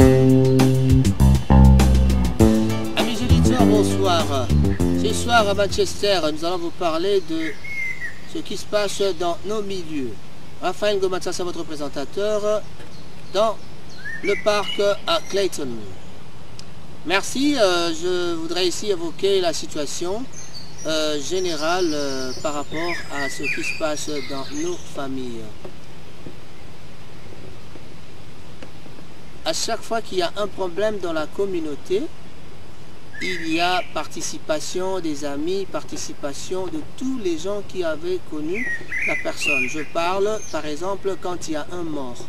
Amis auditeurs, bonsoir. Ce soir à Manchester, nous allons vous parler de ce qui se passe dans nos milieux. Raphaël Ngomatsasa, votre présentateur, dans le parc à Clayton. Merci, je voudrais ici évoquer la situation générale par rapport à ce qui se passe dans nos familles. À chaque fois qu'il y a un problème dans la communauté, il y a participation des amis, participation de tous les gens qui avaient connu la personne. Je parle, par exemple, quand il y a un mort.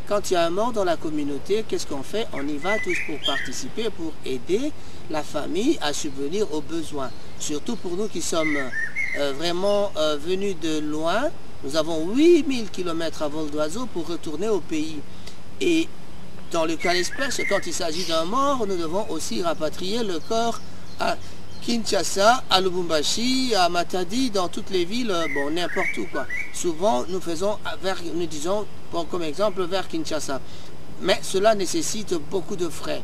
Quand il y a un mort dans la communauté, qu'est-ce qu'on fait? On y va tous pour participer, pour aider la famille à subvenir aux besoins. Surtout pour nous qui sommes vraiment venus de loin. Nous avons 8000 km à vol d'oiseau pour retourner au pays. Et dans le cas d'espèce, quand il s'agit d'un mort, nous devons aussi rapatrier le corps à Kinshasa, à Lubumbashi, à Matadi, dans toutes les villes, bon, n'importe où quoi. Souvent, nous disons, comme exemple, vers Kinshasa. Mais cela nécessite beaucoup de frais.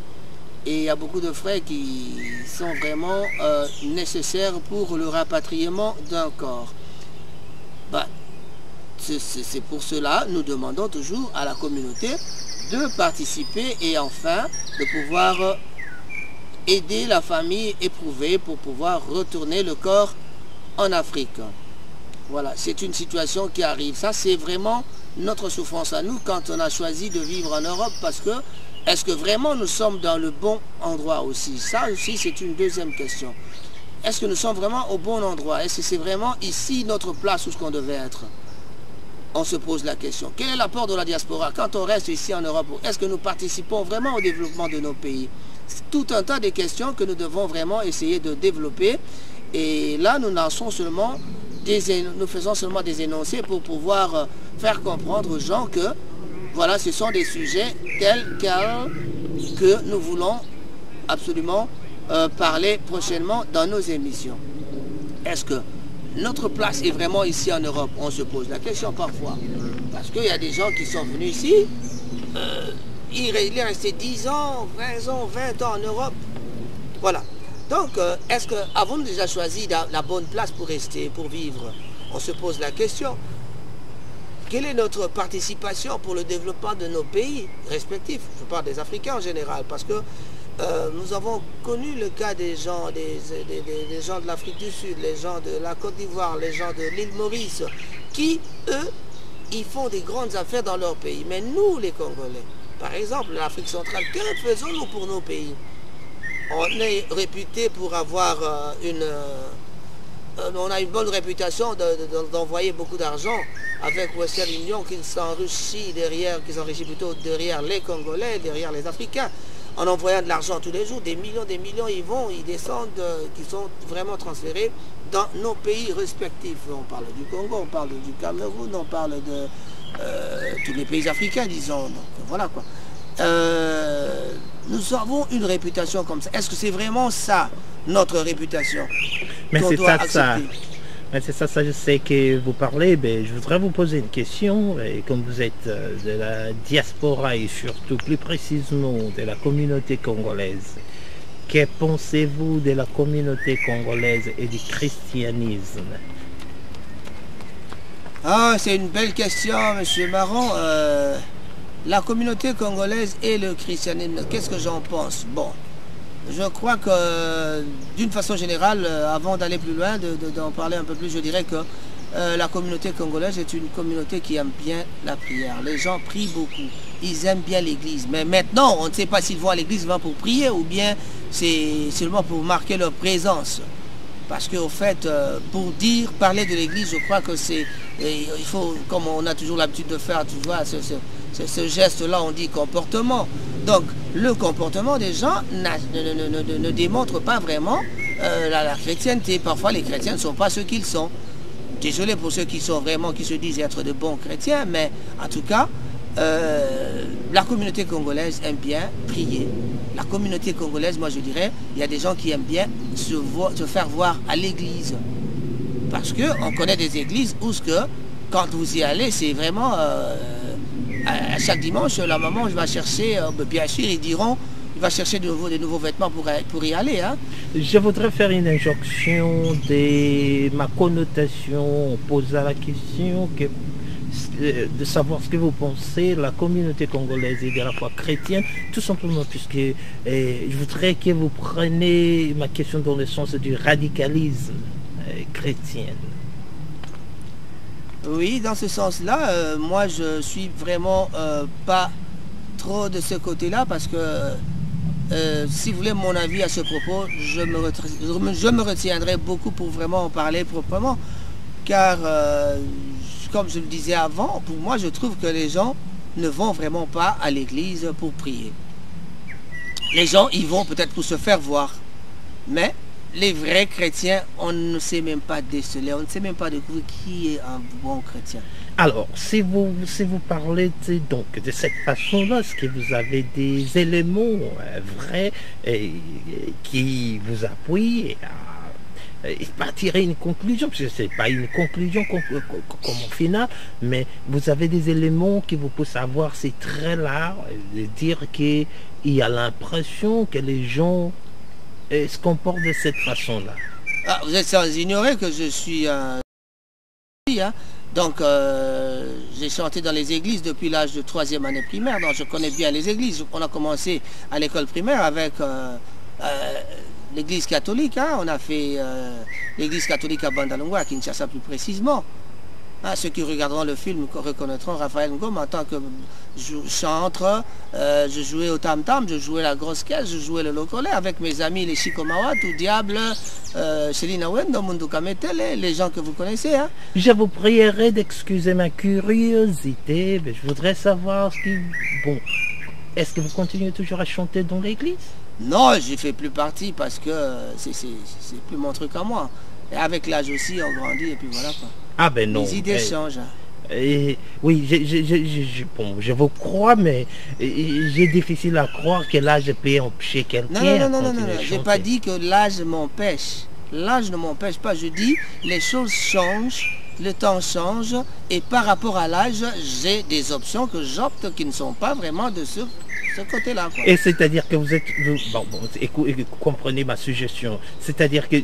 Et il y a beaucoup de frais qui sont vraiment nécessaires pour le rapatriement d'un corps. C'est pour cela, nous demandons toujours à la communauté de participer et enfin de pouvoir aider la famille éprouvée pour pouvoir retourner le corps en Afrique. Voilà, c'est une situation qui arrive. Ça, c'est vraiment notre souffrance à nous quand on a choisi de vivre en Europe, parce que est-ce que vraiment nous sommes dans le bon endroit aussi? Ça aussi, c'est une deuxième question. Est-ce que nous sommes vraiment au bon endroit? Est-ce que c'est vraiment ici notre place où ce qu'on devait être? On se pose la question. Quel est l'apport de la diaspora quand on reste ici en Europe? Est-ce que nous participons vraiment au développement de nos pays? C'est tout un tas de questions que nous devons vraiment essayer de développer. Et là, nous faisons seulement des énoncés pour pouvoir faire comprendre aux gens que, voilà, ce sont des sujets tels que nous voulons absolument parler prochainement dans nos émissions. Est-ce que notre place est vraiment ici en Europe? On se pose la question parfois. Parce qu'il y a des gens qui sont venus ici, il est resté 10 ans, 20 ans, 20 ans en Europe. Voilà. Donc, est-ce que avons-nous déjà choisi la bonne place pour rester, pour vivre? On se pose la question. Quelle est notre participation pour le développement de nos pays respectifs? Je parle des Africains en général, parce que nous avons connu le cas des gens, des gens de l'Afrique du Sud, les gens de la Côte d'Ivoire, les gens de l'île Maurice, qui, eux, ils font des grandes affaires dans leur pays. Mais nous, les Congolais, par exemple, l'Afrique centrale, que faisons-nous pour nos pays? On est réputé pour avoir on a une bonne réputation d'envoyer beaucoup d'argent avec Western Union qui s'enrichit plutôt derrière les Congolais, derrière les Africains. En envoyant de l'argent tous les jours, des millions, ils descendent, qui sont vraiment transférés dans nos pays respectifs. On parle du Congo, on parle du Cameroun, on parle de tous les pays africains, disons. Donc voilà quoi. Nous avons une réputation comme ça. Est-ce que c'est vraiment ça, notre réputation? Mais c'est ça, je sais que vous parlez, mais je voudrais vous poser une question. Et comme vous êtes de la diaspora et surtout plus précisément de la communauté congolaise, que pensez-vous de la communauté congolaise et du christianisme? Ah, c'est une belle question, monsieur Marron. La communauté congolaise et le christianisme, qu'est-ce que j'en pense? Bon, je crois que d'une façon générale, avant d'aller plus loin, d'en parler un peu plus, je dirais que la communauté congolaise est une communauté qui aime bien la prière. Les gens prient beaucoup, ils aiment bien l'église. Mais maintenant, on ne sait pas s'ils vont à l'église pour prier ou bien c'est seulement pour marquer leur présence. Parce qu'au fait, pour parler de l'église, je crois que il faut, comme on a toujours l'habitude de faire, tu vois, ce geste-là, on dit comportement. Donc, le comportement des gens ne démontre pas vraiment la chrétienté. Parfois, les chrétiens ne sont pas ce qu'ils sont. Désolé pour ceux qui se disent être de bons chrétiens, mais en tout cas, la communauté congolaise aime bien prier. La communauté congolaise, moi je dirais, il y a des gens qui aiment bien se faire voir à l'église. Parce qu'on connaît des églises où quand vous y allez, c'est vraiment à chaque dimanche, la maman va chercher, bien sûr, ils diront, il va chercher de nouveaux vêtements pour y aller. Hein. Je voudrais faire une injonction de ma connotation, poser la question de savoir ce que vous pensez, la communauté congolaise et de la foi chrétienne, tout simplement puisque je voudrais que vous preniez ma question dans le sens du radicalisme chrétien. Oui, dans ce sens-là, moi je suis vraiment pas trop de ce côté-là parce que si vous voulez mon avis à ce propos, je me retiendrai beaucoup pour vraiment en parler proprement car comme je le disais avant, pour moi je trouve que les gens ne vont vraiment pas à l'église pour prier. Les gens y vont peut-être pour se faire voir, mais les vrais chrétiens, on ne sait même pas déceler, on ne sait même pas découvrir qui est un bon chrétien. Alors, si vous parlez donc de cette façon-là, est-ce que vous avez des éléments vrais qui vous appuient à tirer une conclusion, parce que ce n'est pas une conclusion comme au final, mais vous avez des éléments qui vous poussent à voir ces traits-là, de dire qu'il y a l'impression que les gens se comportent de cette façon-là. Ah, vous êtes sans ignorer que je suis un... Hein? Donc, j'ai chanté dans les églises depuis l'âge de 3e année primaire, donc je connais bien les églises. On a commencé à l'école primaire avec l'église catholique. Hein? On a fait l'église catholique à Bandalungwa, à Kinshasa plus précisément. Hein, ceux qui regarderont le film reconnaîtront Raphaël Ngom en tant que chantre. Je jouais au tam-tam, je jouais la grosse caisse, je jouais le locolé avec mes amis les Chikomawat, ou Diable, Céline Awendo, Mundu Kametele, les gens que vous connaissez. Hein. Je vous prierai d'excuser ma curiosité, mais je voudrais savoir ce qui... Bon, est-ce que vous continuez toujours à chanter dans l'église? Non, je ne fais plus partie parce que c'est plus mon truc à moi. Et avec l'âge aussi, on grandit et puis voilà quoi. Ah ben non. Les idées changent. Oui, je vous crois, mais j'ai difficile à croire que l'âge peut empêcher quelqu'un. Non, j'ai pas dit que l'âge m'empêche. L'âge ne m'empêche pas. Je dis les choses changent, le temps change, et par rapport à l'âge, j'ai des options que j'opte qui ne sont pas vraiment de ce côté-là. Et c'est-à-dire que vous êtes... comprenez ma suggestion. C'est-à-dire que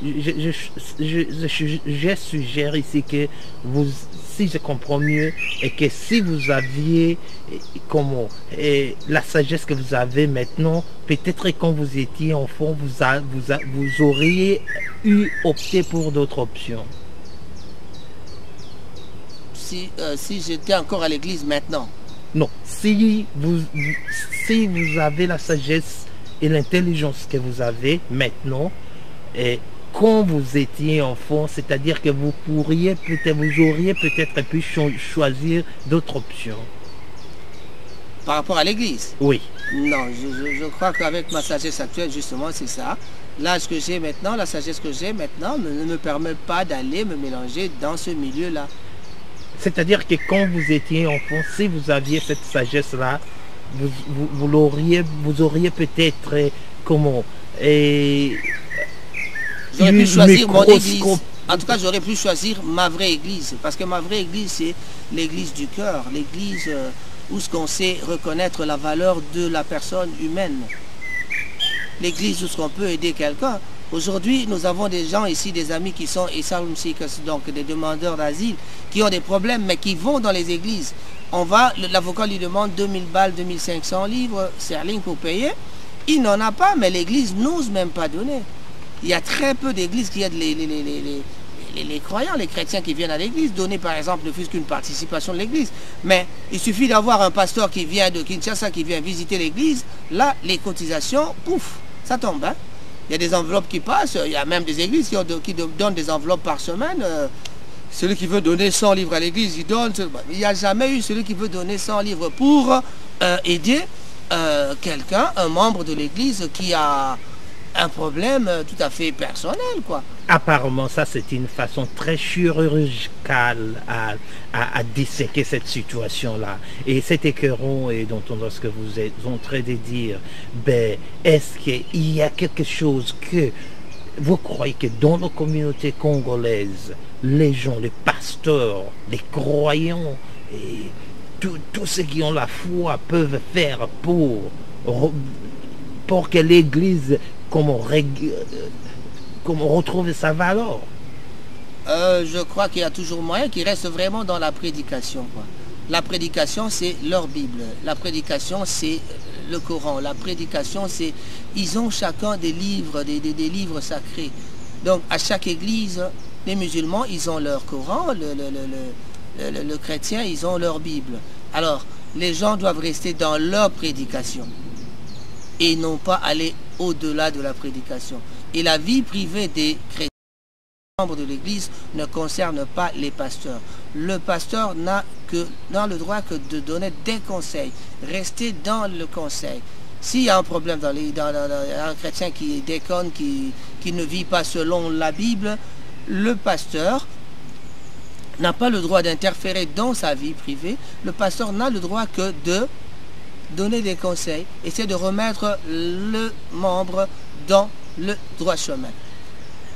je suggère ici que vous, si je comprends mieux, et que si vous aviez la sagesse que vous avez maintenant, peut-être quand vous étiez enfant, vous auriez opté pour d'autres options. Si j'étais encore à l'église maintenant. Non, si vous avez la sagesse et l'intelligence que vous avez maintenant, et quand vous étiez enfant, c'est-à-dire que vous auriez peut-être pu choisir d'autres options. Par rapport à l'église? Oui. Non, je crois qu'avec ma sagesse actuelle, justement, c'est ça. L'âge que j'ai maintenant, la sagesse que j'ai maintenant ne me permet pas d'aller me mélanger dans ce milieu-là. C'est-à-dire que quand vous étiez enfant, si vous aviez cette sagesse-là, vous auriez peut-être comment j'aurais pu choisir mon église. En tout cas, j'aurais pu choisir ma vraie église. Parce que ma vraie église, c'est l'église du cœur. L'église où ce qu'on sait reconnaître la valeur de la personne humaine. L'église où ce qu'on peut aider quelqu'un. Aujourd'hui, nous avons des gens ici, des amis qui sont asylum seekers, donc des demandeurs d'asile, qui ont des problèmes, mais qui vont dans les églises. L'avocat lui demande 2000 balles, 2500 livres sterling pour payer. Il n'en a pas, mais l'église n'ose même pas donner. Il y a très peu d'églises qui aident les croyants, les chrétiens qui viennent à l'église, donner par exemple ne fût-ce qu'une participation de l'église. Mais il suffit d'avoir un pasteur qui vient de Kinshasa, qui vient visiter l'église, là, les cotisations, pouf, ça tombe, hein. Il y a des enveloppes qui passent, il y a même des églises qui donnent des enveloppes par semaine. Celui qui veut donner 100 livres à l'église, il donne. Il n'y a jamais eu celui qui veut donner 100 livres pour aider quelqu'un, un membre de l'église qui a un problème tout à fait personnel, quoi. Apparemment, ça c'est une façon très chirurgicale à disséquer cette situation-là. Et cet écœuron et d'entendre ce que vous êtes en train de dire, ben, est-ce qu'il y a quelque chose que vous croyez que dans la communauté congolaise, les gens, les pasteurs, les croyants, tous ceux qui ont la foi peuvent faire pour que l'Église, comme on retrouve sa valeur? Je crois qu'il y a toujours moyen qui reste vraiment dans la prédication, quoi. La prédication, c'est leur Bible. La prédication, c'est le Coran. La prédication, c'est... Ils ont chacun des livres, des livres sacrés. Donc, à chaque église, les musulmans, ils ont leur Coran. Le chrétien, ils ont leur Bible. Alors, les gens doivent rester dans leur prédication et non pas aller au-delà de la prédication. Et la vie privée des chrétiens, membres de l'église, ne concerne pas les pasteurs. Le pasteur n'a le droit que de donner des conseils. Rester dans le conseil. S'il y a un problème dans un chrétien qui déconne, qui ne vit pas selon la Bible, le pasteur n'a pas le droit d'interférer dans sa vie privée. Le pasteur n'a le droit que de donner des conseils, essayer de remettre le membre dans le droit chemin.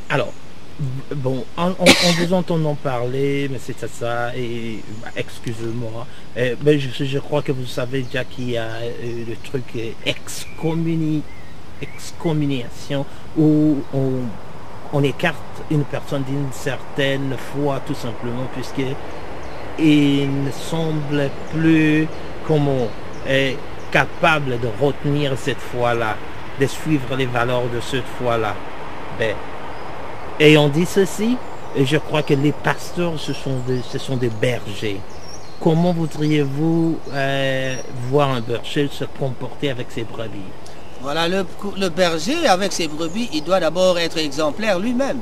Alors, bon, en vous entendant parler, mais c'est ça, et excusez-moi, mais je crois que vous savez déjà qu'il y a le truc excommunication, où on écarte une personne d'une certaine foi, tout simplement, puisqu'il ne semble plus capable de retenir cette foi-là, de suivre les valeurs de cette foi-là. Ben, et on dit ceci, et je crois que les pasteurs, ce sont des bergers. Comment voudriez-vous voir un berger se comporter avec ses brebis? Voilà, le berger avec ses brebis, il doit d'abord être exemplaire lui-même.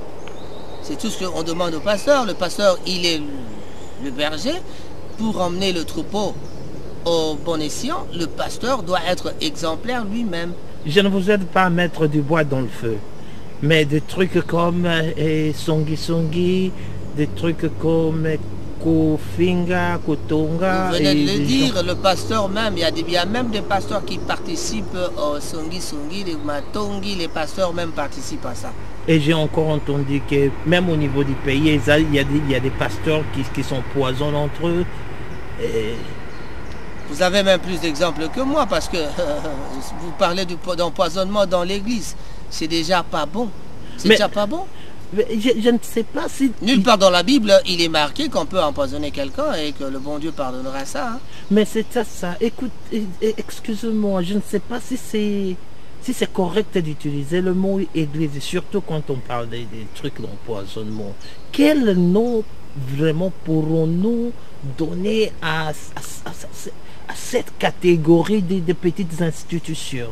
C'est tout ce qu'on demande au pasteur. Le pasteur, il est le berger. Pour emmener le troupeau au bon escient, le pasteur doit être exemplaire lui-même. Je ne vous aide pas à mettre du bois dans le feu. Mais des trucs comme Songi, des trucs comme Kofinga, Kotonga... Vous venez de le dire, le pasteur même, il y a même des pasteurs qui participent au Songi, les Matongi, les pasteurs même participent à ça. Et j'ai encore entendu que même au niveau du pays, il y a des pasteurs qui sont poisons entre eux. Et... Vous avez même plus d'exemples que moi, parce que vous parlez d'empoisonnement dans l'église. C'est déjà pas bon. C'est déjà pas bon. Mais je ne sais pas si... Nulle part dans la Bible, il est marqué qu'on peut empoisonner quelqu'un et que le bon Dieu pardonnera ça. Hein. Mais c'est ça. Écoute, excuse-moi, je ne sais pas si c'est correct d'utiliser le mot église, surtout quand on parle des trucs d'empoisonnement. Quel nom vraiment pourrons-nous donner à cette catégorie de petites institutions?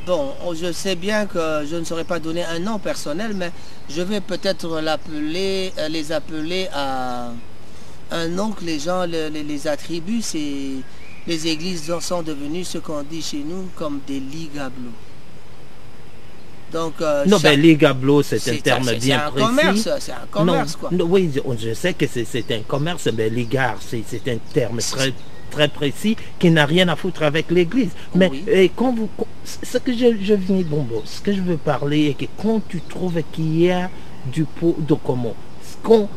Bon, je sais bien que je ne saurais pas donner un nom personnel, mais je vais peut-être les appeler à un nom que les gens les attribuent. Les églises sont devenues ce qu'on dit chez nous comme des ligablos. Donc, non, ben ligablo, c'est un terme bien précis. C'est un commerce, quoi. Non, oui, je sais que c'est un commerce, mais ligard, c'est un terme très précis qui n'a rien à foutre avec l'église. Mais oui. Ce que ce que je veux parler est que quand tu trouves qu'il y a du pot de comment, quand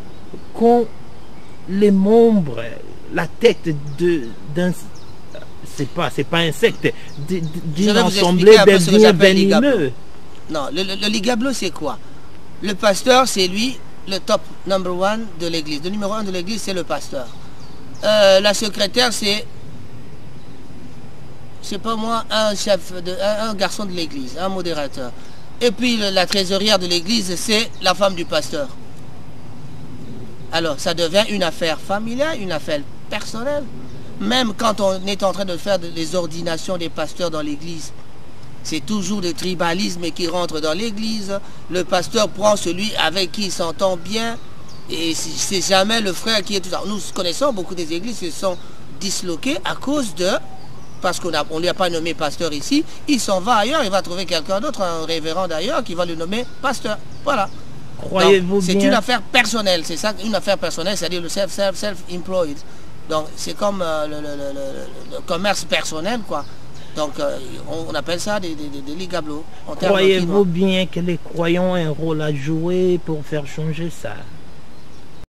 les membres, la tête d'un c'est pas insecte, d'une assemblée bien venimeux. Non, le ligablo, c'est quoi? Le pasteur, c'est lui, le top number one de l'église. Le numéro 1 de l'église, c'est le pasteur. La secrétaire, c'est pas moi, un garçon de l'église, un modérateur. Et puis la trésorière de l'église, c'est la femme du pasteur. Alors, ça devient une affaire familiale, une affaire personnelle. Même quand on est en train de faire les ordinations des pasteurs dans l'église, c'est toujours le tribalisme qui rentre dans l'église. Le pasteur prend celui avec qui il s'entend bien. Et c'est jamais le frère qui est tout ça. Nous connaissons beaucoup des églises qui se sont disloquées à cause de... Parce qu'on ne lui a pas nommé pasteur ici. Il s'en va ailleurs, il va trouver quelqu'un d'autre, un révérend d'ailleurs, qui va le nommer pasteur. Voilà. Croyez-vous bien? C'est une affaire personnelle. C'est ça, une affaire personnelle, c'est-à-dire le self-employed. Donc c'est comme le commerce personnel, quoi. Donc on appelle ça des ligablos. Croyez-vous bien que les croyants ont un rôle à jouer pour faire changer ça?